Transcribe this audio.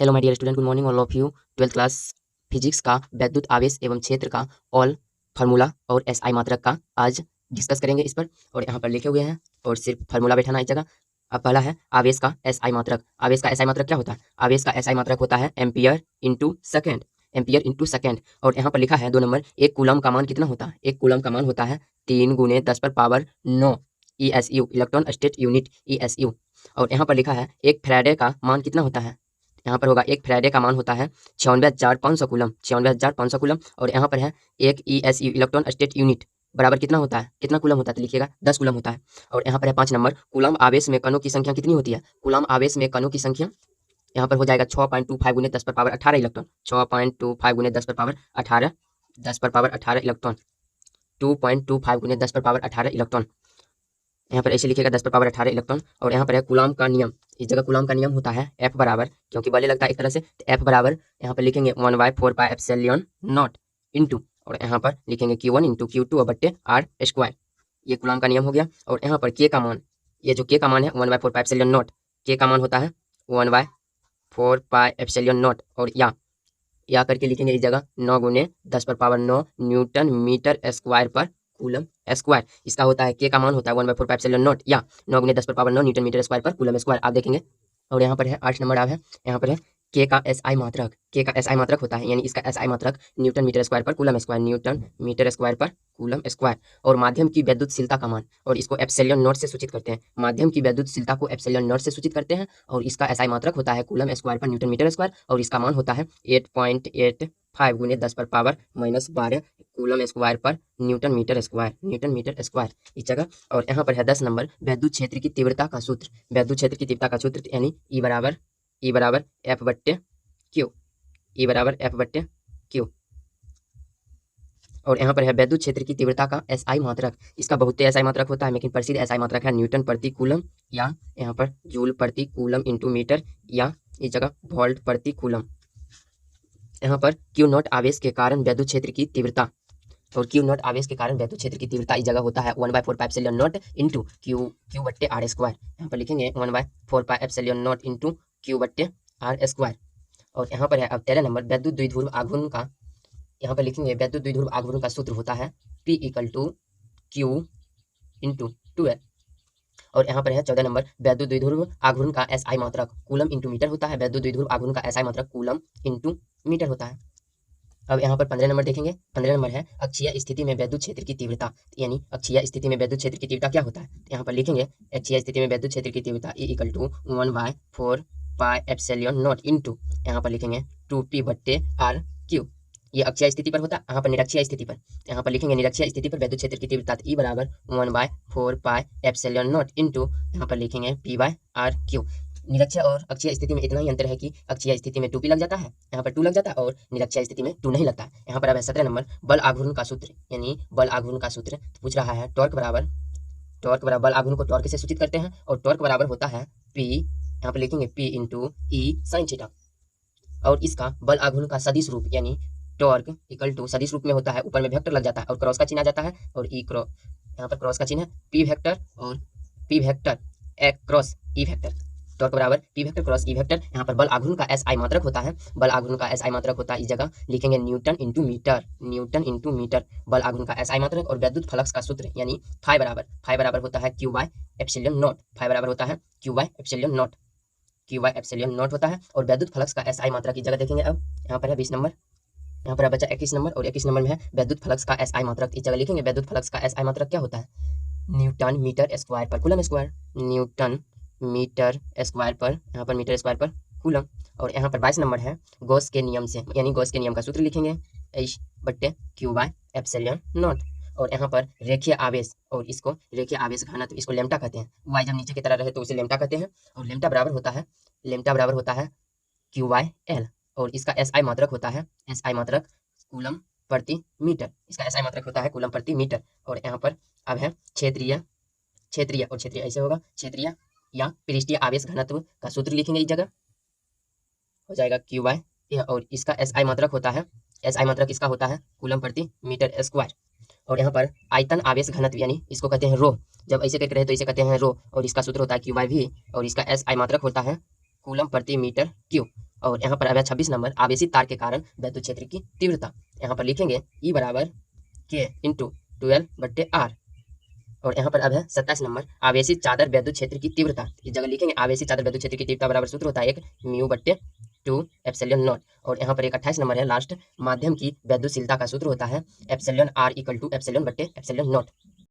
Hello my dear student, good morning all of you. 12th class physics का वैद्युत आवेश एवं क्षेत्र का ऑल फार्मूला और एसआई मात्रक का आज डिस्कस करेंगे इस पर। और यहाँ पर लिखे हुए हैं और सिर्फ फार्मूला बैठाना इस जगह। अब पहला है आवेश का एसआई मात्रक। आवेश का एसआई मात्रक क्या होता है? आवेश का एसआई मात्रक होता है ampere into second. Ampere into second. और यहाँ पर लिखा है 2 नंबर, एक कूलम का मान कितना होता है? एक कूलम का मान होता है 3 × 10⁻9 ESU, electron state unit ESU। और यहाँ पर लिखा है एक फैराडे का मान कितना होता है? यहाँ पर होगा एक फैराडे का मान होता है 96,500 कूलम, 96,500 कूलम। और यहाँ पर है एक ESU, इलेक्ट्रॉन स्टेट यूनिट, बराबर कितना होता है? कितना कूलम होता है तो लिखिएगा 10 कूलम होता है। और यहाँ पर है 5 नंबर, कूलम आवेश में कणों की संख्या कितनी होती है? कूलम आवेश में कणों की संख्या यहाँ पर हो जाएगा 6.25 × 10⁻18 इलेक्ट्रॉन, 6.25 × 10⁻18, 10⁻18 इलेक्ट्रॉन, 2.25 × 10⁻18 इलेक्ट्रॉन। यहाँ पर ऐसे लिखिएगा 10⁻18 इलेक्ट्रॉन। और यहाँ पर है कूलम का नियम। इस जगह कूलम का नियम होता है F बराबर, क्योंकि बल लगता है एक तरह से, तो F बराबर यहाँ पर लिखेंगे 1/4πε0 इंटू, और यहाँ पर लिखेंगे Q1 × Q2/R²। ये कूलम का नियम हो गया। और यहाँ पर K का मान, ये जो K का मान है 1/4πε0, K का मान होता है 1/4πε0। और या करके लिखेंगे इस जगह 9 × 10⁻9 न्यूटन मीटर स्क्वायर पर कूलम स्क्वायर। इसका होता है K का मान होता है 1/4πε0 या 9 × 10⁻9 न्यूटन मीटर स्क्वायर पर कूलम स्क्वायर, आप देखेंगे। और यहाँ पर है 8 नंबर, आप है यहाँ पर है K का एसआई मात्रक। K का एसआई मात्रक होता है, यानी इसका एसआई मात्रक न्यूटन मीटर स्क्वायर पर coulomb square, newton metre square पर कूलम स्क्वायर। और माध्यम की वैद्युतशीलता का मान, और इसको एप्सिलॉन नॉट से सूचित करते हैं। माध्यम की वैद्युतशीलता को एप्सिलॉन नॉट से सूचित करते हैं। और इसका एसआई मात्रक होता है कूलम स्क्वायर पर न्यूटन मीटर स्क्वायर। और इसका मान होता है 8.85 × 10⁻−12 कूलम स्क्वायर पर newton metre square, newton metre square इस जगह। और यहाँ पर है 10 नंबर, वैद्युत क्षेत्र की तीव्रता का सूत्र। वैद्युत क्षेत्र की तीव्रता का सूत्र यानी E बराबर F/Q, E बराबर F/Q। और यहाँ पर है वैद्युत क्षेत्र की तीव्रता का एसआई मात्रक। इसका बहुत एसआई मात्रक होता है, लेकिन प्रसिद्ध एसआई मात्रक है न्यूटन प्रति कूलम, या यहाँ पर जूल प्रति कूलम इंटू मीटर, या इस जगह वोल्ट प्रति कूलम। यहाँ पर Q0 आवेश के कारण वैद्युत क्षेत्र की तीव्रता, और Q0 आवेश के कारण वैद्युत क्षेत्र की तीव्रता इस जगह होता है 1/4πε0 इंटू Q/R²। यहाँ पर लिखेंगे 1/4πε0 इंटू Q/R²। और यहाँ पर है अब 13 नंबर, वैद्युत द्विध्रुव आघूर्ण का, यहाँ पर लिखेंगे वैद्युत द्विध्रुव आघूर्ण का सूत्र होता है P = Q × 2L। और यहाँ पर है 14 नंबर, वैद्युत द्विध्रुव आघूर्ण का एसआई मात्रक कूलम इंटू मीटर होता है। वैद्युत द्विध्रुव आघूर्ण का एसआई मात्रक कूलम इंटू मीटर होता है। अब यहाँ पर 15 नंबर देखेंगे। 15 नंबर है अक्षीय स्थिति में वैद्युत क्षेत्र की तीव्रता, यानी अक्षीय स्थिति में वैद्युत क्षेत्र की तीव्रता क्या होता है? यहाँ पर लिखेंगे अक्षीय स्थिति में वैद्युत क्षेत्र की तीव्रता E = 1/4πε0 इंटू, यहाँ पर लिखेंगे 2P/R²। ये अक्षीय स्थिति पर होता है। यहाँ पर निरक्षीय स्थिति पर, यहाँ पर लिखेंगे निरक्षीय स्थिति पर वैद्युत क्षेत्र की तीव्रता E बराबर 1/4πε0 इंटू, यहाँ पर लिखेंगे P/R²। निरक्षीय और अक्षीय स्थिति में इतना ही अंतर है कि अक्षीय स्थिति में 2P लग जाता है, यहाँ पर 2 लग जाता है, और निरक्षीय स्थिति में 2 नहीं लगता है। यहाँ पर अब है 17 नंबर, बल आघूर्ण का सूत्र, यानी बल आघूर्ण का सूत्र पूछ रहा है। टॉर्क बराबर बल आघूर्ण को टॉर्क से सूचित करते हैं, और टॉर्क बराबर होता है P, यहाँ पर लिखेंगे P × E sin थीटा। और इसका बल आघूर्ण का सदिश रूप, यानी टॉर्क = सदिश रूप में होता है, ऊपर में वेक्टर लग जाता है और क्रॉस का चिन्ह आ जाता है, और E क्रॉस, यहाँ पर क्रॉस का चिन्ह है P वेक्टर और P vector cross E vector. Torque बराबर P vector cross E vector. यहाँ पर बल आघूर्ण का एसआई मात्रक होता है, बल आघूर्ण का एसआई मात्रक होता है, इस जगह लिखेंगे newton into metre, newton into metre, बल आघूर्ण का एसआई मात्रक। और वैद्युत फ्लक्स का सूत्र, यानी फाई बराबर होता है Q/ε0, फाई बराबर होता है Q/ε0, Q/ε0 होता है। और वैद्युत फ्लक्स का एसआई मात्रक की जगह देखेंगे। अब यहाँ पर है 20 नंबर, यहाँ पर बचा 21 नंबर, और 21 नंबर में है वैद्युत फ्लक्स का एसआई मात्रक। इस जगह लिखेंगे वैद्युत फ्लक्स का एसआई मात्रक क्या होता है? न्यूटन मीटर स्क्वायर पर coulomb square, newton metre square पर, यहाँ पर मीटर स्क्वायर पर कूलम। और यहाँ पर 22 नंबर है गॉस के नियम से, यानी गॉस के नियम का सूत्र लिखेंगे H/Q/ε0। और यहाँ पर रेखीय आवेश, और इसको रेखीय आवेश घनत्व, इसको लेम्टा कहते हैं। y जब नीचे की तरह रहे तो उसे लेम्टा कहते हैं। और लेम्टा बराबर होता है Q/L। और इसका एसआई मात्रक होता है, एसआई मात्रक कूलम प्रति मीटर, इसका एसआई मात्रक होता है कूलम प्रति मीटर। और यहाँ पर अब है क्षेत्रीय, और क्षेत्रीय ऐसे होगा, क्षेत्रीय या पृष्ठीय आवेश घनत्व का सूत्र लिखेंगे, इस जगह हो जाएगा Q/L। और इसका एसआई मात्रक होता है, एसआई मात्रक इसका होता है कूलम प्रति मीटर स्क्वायर। और यहाँ पर आयतन आवेश घनत्व, यानी इसको कहते हैं रो, जब ऐसे करके रहे तो इसे कहते हैं रो, और इसका सूत्र होता है Q/V। और इसका एसआई मात्रक होता है कूलम प्रति मीटर क्यूब। और यहाँ पर अब है 26 नंबर, आवेशित तार के कारण वैद्युत क्षेत्र की तीव्रता। यहाँ पर लिखेंगे E बराबर K इंटू 12/R। और यहाँ पर अब है 27 नंबर, आवेशित चादर वैद्युत क्षेत्र की तीव्रता। इस जगह लिखेंगे आवेशित चादर वैद्युत क्षेत्र की तीव्रता बराबर सूत्र होता है 1 μ/2 एप्सिलॉन नॉट। और यहाँ पर एक 28 नंबर है लास्ट, माध्यम की वैद्युतशीलता का सूत्र होता है epsilon R equal to epsilon epsilon not.